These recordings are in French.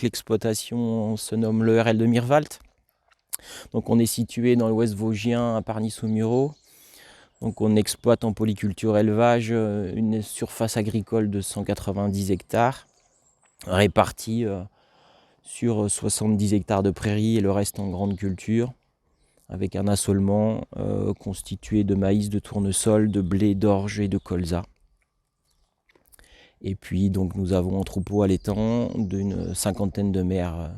Donc l'exploitation se nomme le RL de Mirwald. Donc on est situé dans l'ouest vosgien à Parny-sous-Mureaux. Donc on exploite en polyculture élevage une surface agricole de 190 hectares, répartie sur 70 hectares de prairies et le reste en grande culture, avec un assolement constitué de maïs, de tournesol, de blé, d'orge et de colza. Et puis donc nous avons un troupeau allaitant d'une cinquantaine de mères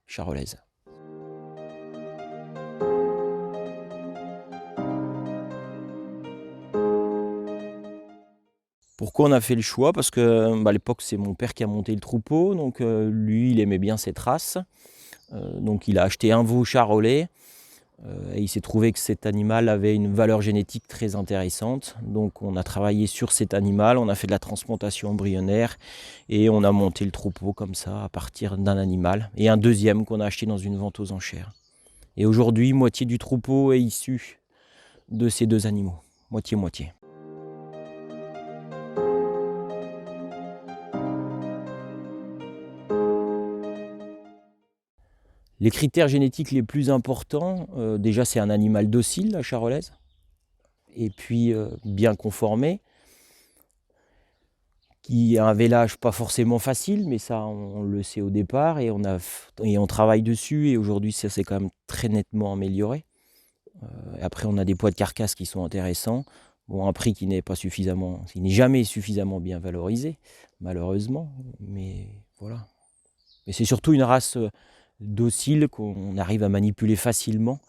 charolaises. Pourquoi on a fait le choix? Parce que à l'époque c'est mon père qui a monté le troupeau, donc lui il aimait bien cette race. Donc il a acheté un veau charolais et il s'est trouvé que cet animal avait une valeur génétique très intéressante. Donc on a travaillé sur cet animal, on a fait de la transplantation embryonnaire et on a monté le troupeau comme ça à partir d'un animal et un deuxième qu'on a acheté dans une vente aux enchères. Et aujourd'hui, moitié du troupeau est issu de ces deux animaux, moitié-moitié. Les critères génétiques les plus importants, déjà c'est un animal docile, la charolaise, et puis bien conformé, qui a un vélage pas forcément facile, mais ça on le sait au départ, et on travaille dessus, et aujourd'hui ça s'est quand même très nettement amélioré. Après on a des poids de carcasse qui sont intéressants, bon, un prix qui n'est jamais suffisamment bien valorisé, malheureusement, mais voilà. Mais c'est surtout une race docile qu'on arrive à manipuler facilement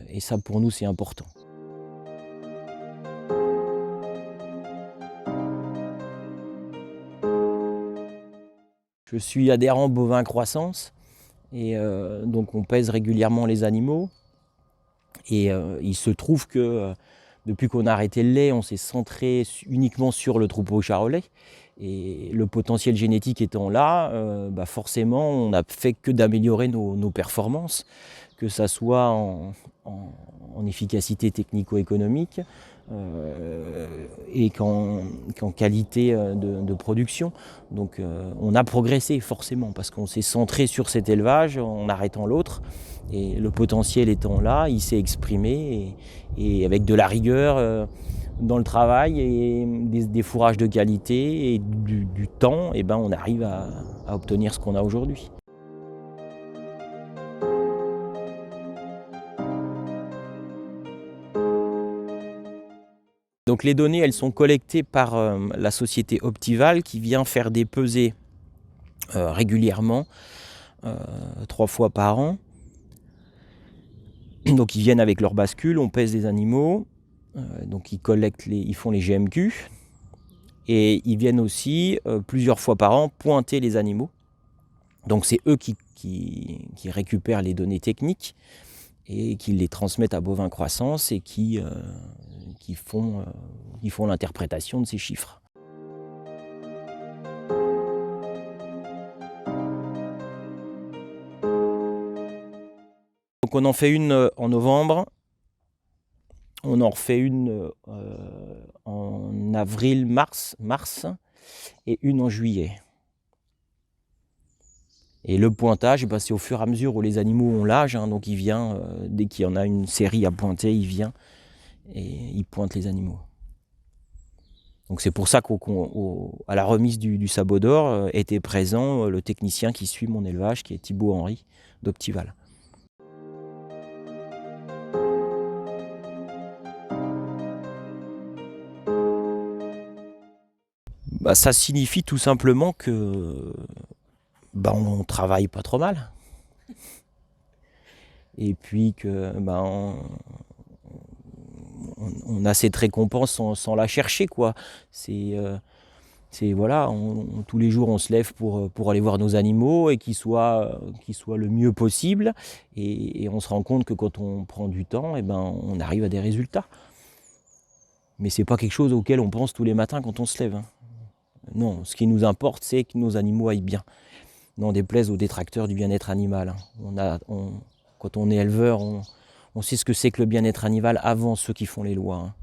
et ça pour nous c'est important. Je suis adhérent Bovin Croissance et donc on pèse régulièrement les animaux et il se trouve que depuis qu'on a arrêté le lait, on s'est centré uniquement sur le troupeau charolais. Et le potentiel génétique étant là, forcément, on n'a fait que d'améliorer nos performances, que ça soit en efficacité technico-économique et qu'en qualité de production. Donc on a progressé forcément, parce qu'on s'est centré sur cet élevage en arrêtant l'autre. Et le potentiel étant là, il s'est exprimé et avec de la rigueur dans le travail et des fourrages de qualité et du temps, et on arrive à obtenir ce qu'on a aujourd'hui. Donc les données, elles sont collectées par la société Optival qui vient faire des pesées régulièrement, 3 fois par an. Donc ils viennent avec leur bascule, on pèse les animaux, donc ils font les GMQ, et ils viennent aussi plusieurs fois par an pointer les animaux. Donc c'est eux qui récupèrent les données techniques et qui les transmettent à Bovin Croissance et qui font l'interprétation de ces chiffres. Donc on en fait une en novembre, on en refait une en avril, mars et une en juillet. Et le pointage, c'est au fur et à mesure où les animaux ont l'âge, donc il vient, dès qu'il y en a une série à pointer, il vient et il pointe les animaux. Donc c'est pour ça qu'à la remise du sabot d'or était présent le technicien qui suit mon élevage, qui est Thibaut Henry d'Optival. Ça signifie tout simplement que on travaille pas trop mal. Et puis que on a cette récompense sans la chercher, quoi. Voilà, tous les jours on se lève pour aller voir nos animaux et qu'ils soient le mieux possible. Et on se rend compte que quand on prend du temps, on arrive à des résultats. Mais c'est pas quelque chose auquel on pense tous les matins quand on se lève. Non, ce qui nous importe, c'est que nos animaux aillent bien. N'en déplaise aux détracteurs du bien-être animal. Quand on est éleveur, on sait ce que c'est que le bien-être animal avant ceux qui font les lois.